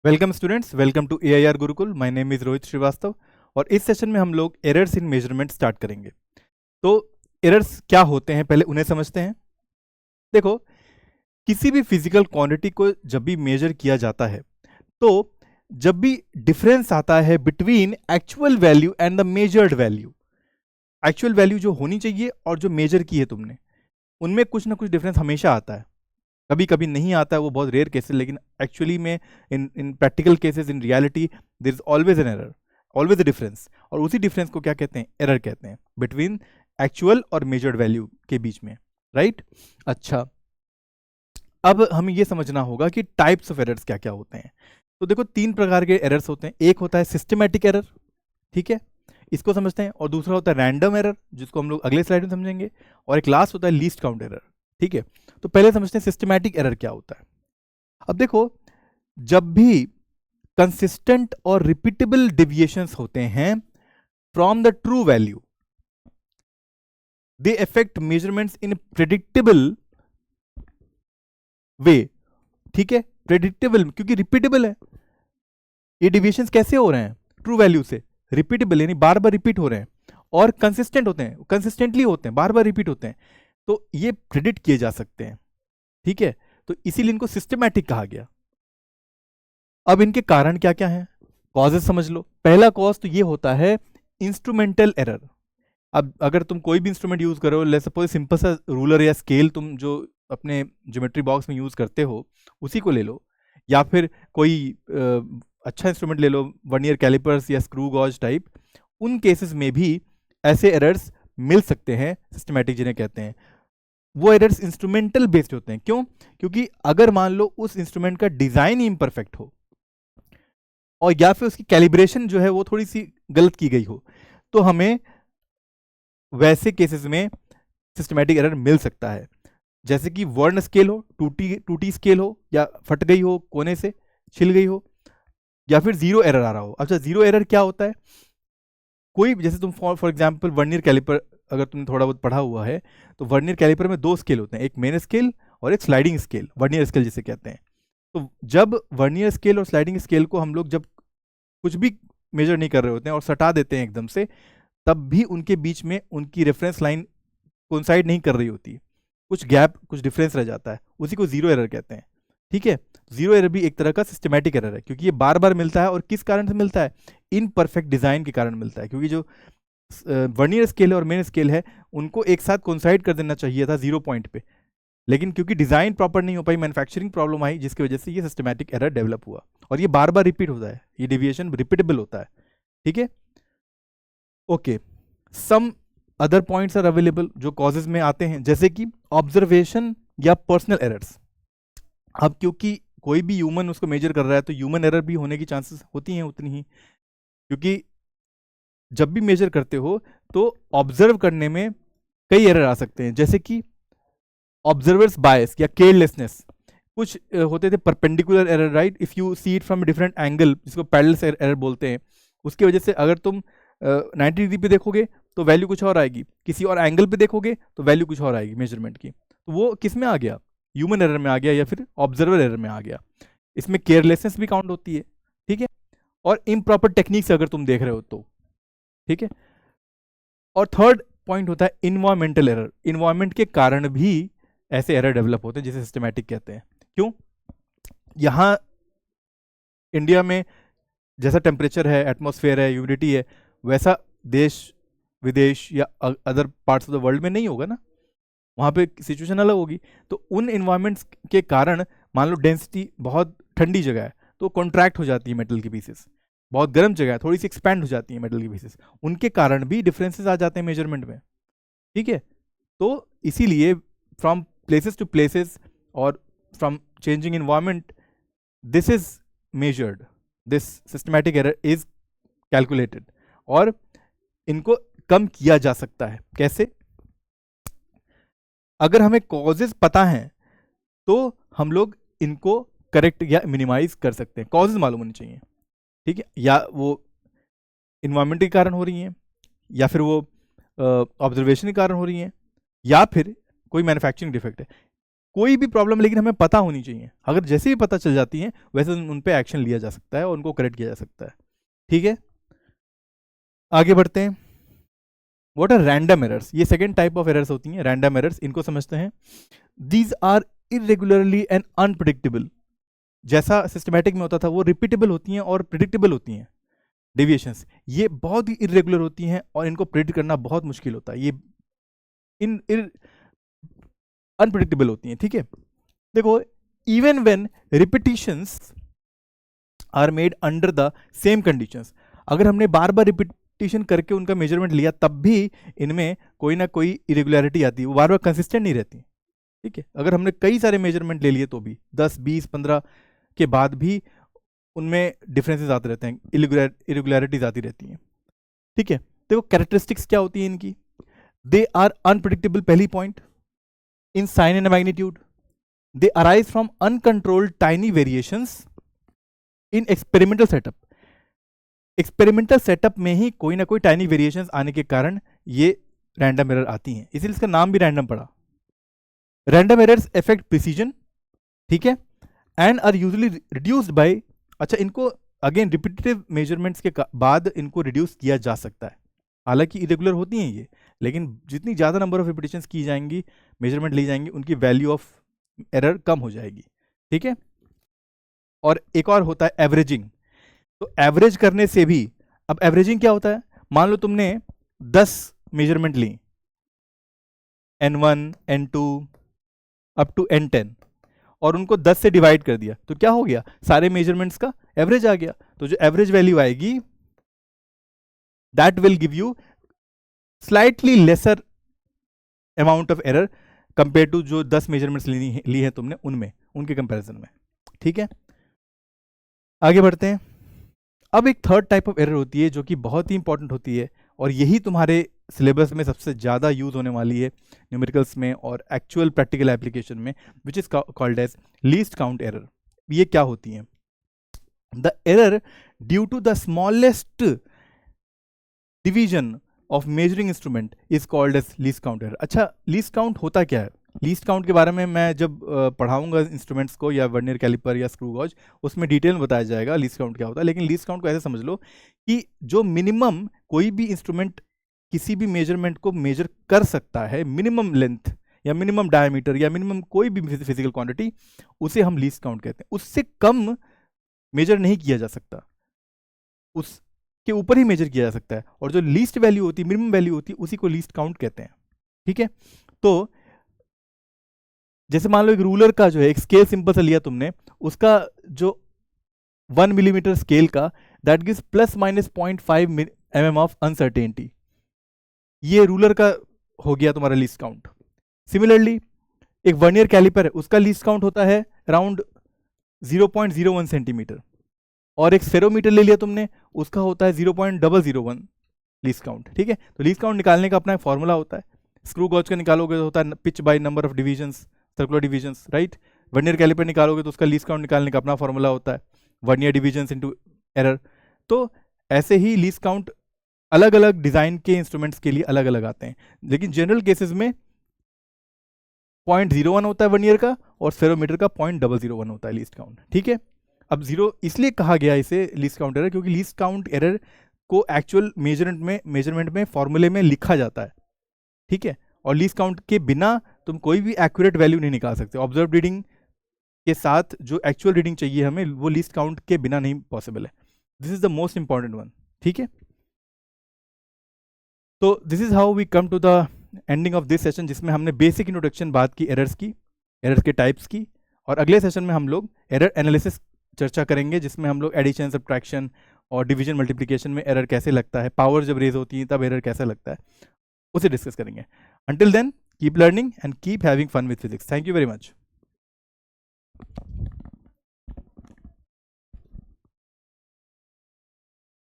Welcome students, welcome to AIR Gurukul. My name is Rohit Srivastava और इस session में हम लोग एरर्स इन मेजरमेंट स्टार्ट करेंगे। तो एरर्स क्या होते हैं पहले उन्हें समझते हैं। देखो, किसी भी फिजिकल क्वांटिटी को जब भी मेजर किया जाता है तो जब भी डिफरेंस आता है between actual value and the measured value, actual value जो होनी चाहिए और जो मेजर की है तुमने, उनमें कुछ ना कुछ डिफरेंस हमेशा आता है। कभी कभी नहीं आता है, वो बहुत रेयर केसेस, लेकिन एक्चुअली में in in practical cases, in reality there is always an error, always a difference. और उसी डिफरेंस को क्या कहते हैं? एरर कहते हैं, बिटवीन एक्चुअल और मेजर्ड वैल्यू के बीच में, राइट? अच्छा, अब हमें ये समझना होगा कि टाइप्स ऑफ एरर्स क्या क्या होते हैं। तो देखो, तीन प्रकार के एरर्स होते हैं। एक होता है सिस्टमैटिक एरर, ठीक है, इसको समझते हैं। और दूसरा होता है रैंडम एरर, जिसको हम लोग अगले स्लाइड में समझेंगे। और एक लास्ट होता है लीस्ट काउंट एरर, ठीक है। तो पहले समझते हैं सिस्टमैटिक एरर क्या होता है। अब देखो, जब भी कंसिस्टेंट और रिपीटेबल डिविएशंस होते हैं from the true value, they affect measurements in predictable way, ठीक है। प्रेडिक्टेबल क्योंकि रिपीटेबल है। ये डिविएशंस कैसे हो रहे हैं? ट्रू वैल्यू से रिपीटेबल, यानी बार बार रिपीट हो रहे हैं। और कंसिस्टेंट होते हैं, कंसिस्टेंटली होते हैं, बार बार रिपीट होते हैं, तो ये प्रिडिक्ट किए जा सकते हैं, ठीक है। तो इसीलिए इनको सिस्टमैटिक कहा गया। अब इनके कारण क्या क्या हैं, कॉजेस समझ लो। पहला कॉज तो ये होता है इंस्ट्रूमेंटल एरर। अब अगर तुम कोई भी इंस्ट्रूमेंट यूज करो, लेट्स सपोज सिंपल सा रूलर या स्केल तुम जो अपने ज्योमेट्री बॉक्स में यूज करते हो, उसी को ले लो। या फिर कोई अच्छा इंस्ट्रूमेंट ले लो, वर्नियर कैलिपर्स या स्क्रू गॉज टाइप। उन केसेस में भी ऐसे एरर्स मिल सकते हैं, सिस्टमैटिक जिन्हें कहते हैं। वो एरर्स इंस्ट्रूमेंटल बेस्ड होते हैं। क्यों? क्योंकि अगर मान लो उस इंस्ट्रूमेंट का डिजाइन इम्परफेक्ट हो और या फिर उसकी कैलिब्रेशन जो है वो थोड़ी सी गलत की गई हो, तो हमें वैसे केसेस में सिस्टमैटिक एरर मिल सकता है। जैसे कि वर्ण स्केल हो, टूटी टूटी स्केल हो, या फट गई हो, कोने से छिल गई हो, या फिर जीरो एरर आ रहा हो। अच्छा, जीरो एरर क्या होता है? कोई जैसे तुम फॉर एग्जांपल वर्नियर कैलिपर, अगर तुमने थोड़ा बहुत पढ़ा हुआ है, तो वर्नियर कैलिपर में दो स्केल होते हैं, एक मेन स्केल और एक स्लाइडिंग स्केल, वर्नियर स्केल जिसे कहते हैं। तो जब वर्नियर स्केल और स्लाइडिंग स्केल को हम लोग जब कुछ भी मेजर नहीं कर रहे होते हैं और सटा देते हैं एकदम से, तब भी उनके बीच में उनकी रेफरेंस लाइन कोइंसाइड नहीं कर रही होती, कुछ गैप, कुछ डिफरेंस रह जाता है, उसी को जीरो एरर कहते हैं, ठीक है। जीरो एरर भी एक तरह का सिस्टमैटिक एरर है, क्योंकि ये बार बार मिलता है। और किस कारण से मिलता है? इनपरफेक्ट डिजाइन के कारण मिलता है। क्योंकि जो वर्नियर स्केल है और मेन स्केल है, उनको एक साथ कोइंसाइड कर देना चाहिए था जीरो पॉइंट पे, लेकिन क्योंकि डिजाइन प्रॉपर नहीं हो पाई, मैन्युफैक्चरिंग प्रॉब्लम आई, जिसकी वजह से ये सिस्टमैटिक एरर डेवलप हुआ। और ये बार बार रिपीट होता है, ये डेविएशन रिपीटेबल होता है, ठीक है। Okay, some other points are available जो कॉजेज में आते हैं, जैसे कि ऑब्जर्वेशन या पर्सनल एरर्स। अब क्योंकि कोई भी ह्यूमन उसको मेजर कर रहा है, तो ह्यूमन एरर भी होने की चांसेस होती हैं उतनी ही। क्योंकि जब भी मेजर करते हो तो ऑब्जर्व करने में कई एरर आ सकते हैं, जैसे कि ऑब्जर्वर्स बायस या केयरलेसनेस। कुछ होते थे perpendicular error, right? If you see it from different angle, जिसको पैरेलल एरर बोलते हैं, उसकी वजह से अगर तुम 90 डिग्री पे देखोगे तो वैल्यू कुछ और आएगी, किसी और एंगल पे देखोगे तो वैल्यू कुछ और आएगी मेजरमेंट की। तो वो किस में आ गया? ह्यूमन एरर में आ गया, या फिर ऑब्जर्वर एरर में आ गया। इसमें केयरलेसनेस भी काउंट होती है, ठीक है। और इम्प्रॉपर टेक्निक से अगर तुम देख रहे हो तो, ठीक है। और थर्ड पॉइंट होता है इन्वायरमेंटल एरर। इन्वायरमेंट के कारण भी ऐसे एरर डेवलप होते हैं, जिसे सिस्टमैटिक कहते हैं। क्यों? यहाँ इंडिया में जैसा टेम्परेचर है, एटमॉस्फेयर है, ह्यूमिडिटी है, वैसा देश विदेश या other parts of the world में नहीं होगा ना। वहाँ पे सिचुएशन अलग होगी। तो उन इन्वायरमेंट्स के कारण, मान लो डेंसिटी बहुत ठंडी जगह है तो कॉन्ट्रैक्ट हो जाती है मेटल की पीसेस, बहुत गर्म जगह है थोड़ी सी एक्सपैंड हो जाती है मेटल की पीसेस, उनके कारण भी डिफरेंसेस आ जाते हैं मेजरमेंट में, ठीक है। तो इसीलिए फ्रॉम प्लेसेस टू प्लेसेस और from changing environment, this is measured, this systematic error is calculated. और इनको कम किया जा सकता है। कैसे? अगर हमें कॉजेज पता हैं तो हम लोग इनको करेक्ट या मिनिमाइज कर सकते हैं। कॉजेज मालूम होनी चाहिए, ठीक है। या वो इन्वायरमेंट के कारण हो रही हैं, या फिर वो ऑब्जर्वेशन के कारण हो रही हैं, या फिर कोई मैन्युफैक्चरिंग डिफेक्ट है। कोई भी प्रॉब्लम लेकिन हमें पता होनी चाहिए, अगर जैसे भी पता चल जाती है वैसे उन पे एक्शन लिया जा सकता है और उनको करेक्ट किया जा सकता है। ठीक है, आगे बढ़ते हैं। What are random errors? ये सेकेंड टाइप ऑफ एरर्स होती हैं, रैंडम एरर्स, इनको समझते हैं। These are irregularly and unpredictable, जैसा सिस्टमैटिक में होता था वो रिपीटेबल होती हैं और प्रिडिक्टेबल होती हैं। डेविएशंस ये बहुत ही इरेगुलर होती हैं और इनको प्रिडिक्ट करना बहुत मुश्किल होता है, ये अनप्रिडिक्टेबल होती हैं। ठीक है, देखो, even when repetitions are made under the same conditions, अगर हमने बार बार रिपीटिशन करके उनका मेजरमेंट लिया तब भी इनमें कोई ना कोई इरेगुलरिटी आती है, वो बार बार कंसिस्टेंट नहीं रहती। ठीक है, अगर हमने कई सारे मेजरमेंट ले लिए तो भी 10, 20, 15 के बाद भी उनमें डिफरेंसेस आते रहते हैं, इरेगुलरिटीज आती रहती हैं। ठीक है, देखो कैरेक्टरिस्टिक्स क्या होती है इनकी। दे आर अनप्रिडिक्टेबल, पहली point, in sign and magnitude. They arise from uncontrolled tiny variations in experimental setup. Experimental setup में ही कोई ना कोई टाइनी वेरिएशंस आने के कारण ये रैंडम एरर आती हैं, इसीलिए इसका नाम भी रैंडम पड़ा। रैंडम एरर्स अफेक्ट प्रिसीजन, ठीक है, and are usually reduced by, अच्छा इनको अगेन रिपीटेटिव मेजरमेंट्स के बाद इनको रिड्यूस किया जा सकता है। हालांकि इरेगुलर होती हैं ये, लेकिन जितनी ज़्यादा नंबर ऑफ रिपीटेशंस की जाएंगी, मेजरमेंट ली जाएंगी, उनकी वैल्यू ऑफ एरर कम हो जाएगी। ठीक है, और एक और होता है एवरेजिंग। तो एवरेज करने से भी, अब एवरेजिंग क्या होता है, मान लो तुमने 10 measurement Lee, N1, N2 up to N10, और उनको 10 से डिवाइड कर दिया, तो क्या हो गया, सारे मेजरमेंट्स का एवरेज आ गया। तो जो एवरेज वैल्यू आएगी that will give you slightly lesser amount of error compare to जो 10 मेजरमेंट्स ली है तुमने उनमें, उनके कंपैरिजन में। ठीक है, आगे बढ़ते हैं। अब एक थर्ड टाइप ऑफ एरर होती है जो कि बहुत ही इंपॉर्टेंट होती है, और यही तुम्हारे सिलेबस में सबसे ज़्यादा यूज होने वाली है न्यूमेरिकल्स में और एक्चुअल प्रैक्टिकल एप्लीकेशन में, which is called as least count error. ये क्या होती है? The error due to the smallest division of measuring instrument is called as least count error. अच्छा, लीस्ट काउंट होता क्या है? लीस्ट काउंट के बारे में मैं जब पढ़ाऊंगा इंस्ट्रूमेंट्स को, या वर्नियर कैलिपर या स्क्रू गॉज, उसमें डिटेल में बताया जाएगा लीस्ट काउंट क्या होता है। लेकिन लीस्ट काउंट को ऐसे समझ लो कि जो मिनिमम कोई भी इंस्ट्रूमेंट किसी भी मेजरमेंट को मेजर कर सकता है, मिनिमम लेंथ या मिनिमम डायमीटर या मिनिमम कोई भी फिजिकल क्वांटिटी, उसे हम लीस्ट काउंट कहते हैं। उससे कम मेजर नहीं किया जा सकता, उसके ऊपर ही मेजर किया जा सकता है, और जो लीस्ट वैल्यू होती है, मिनिमम वैल्यू होती है, उसी को लीस्ट काउंट कहते हैं। ठीक है, तो जैसे मान लो एक रूलर का जो है एक स्केल सिंपल सा लिया तुमने, उसका जो 1 मिलीमीटर स्केल का, that gives ±0.5 mm of uncertainty, ये रूलर का हो गया तुम्हारा लीस्ट काउंट। सिमिलरली एक वर्नियर कैलिपर है, उसका लीस्ट काउंट होता है अराउंड 0.01 सेंटीमीटर, और एक स्फेरोमीटर ले लिया तुमने, उसका होता है 0.001 लीस्ट काउंट। ठीक है, तो लीस्ट काउंट निकालने का अपना फॉर्मूला होता है। स्क्रू गॉज का निकालोगे तो होता है pitch by number of divisions, circular divisions, right. Vernier caliper निकालोगे तो उसका लीस्ट काउंट निकालने का अपना फॉर्मूला होता है, वर्नियर डिवीजंस इनटू एरर। तो ऐसे ही लीस्ट काउंट अलग अलग डिजाइन के इंस्ट्रूमेंट्स के लिए अलग अलग आते हैं, लेकिन जनरल केसेस में 0.01 होता है वर्नियर का, और स्फेरोमीटर का 0.001 होता है लीस्ट काउंट। ठीक है, अब 0 इसलिए कहा गया इसे लीस्ट काउंट एरर, क्योंकि लीस्ट काउंट एरर को एक्चुअल मेजरमेंट में फॉर्मूले में लिखा जाता है। ठीक है, और लीस्ट काउंट के बिना तुम कोई भी एक्यूरेट वैल्यू नहीं निकाल सकते। ऑब्जर्व रीडिंग के साथ जो एक्चुअल रीडिंग चाहिए हमें, वो लीस्ट काउंट के बिना नहीं पॉसिबल है। This is the most important one. ठीक है, तो this is how we come to the ending of this session, जिसमें हमने बेसिक इंट्रोडक्शन बात की एरर्स की, एरर्स के टाइप्स की, और अगले सेशन में हम लोग एरर एनालिसिस चर्चा करेंगे, जिसमें हम लोग एडिशन, सब्ट्रैक्शन और डिवीजन मल्टीप्लिकेशन में एरर कैसे लगता है, पावर जब रेज होती है तब एरर कैसा लगता है, उसे डिस्कस करेंगे। Until then, keep learning and keep having fun with physics. Thank you very much.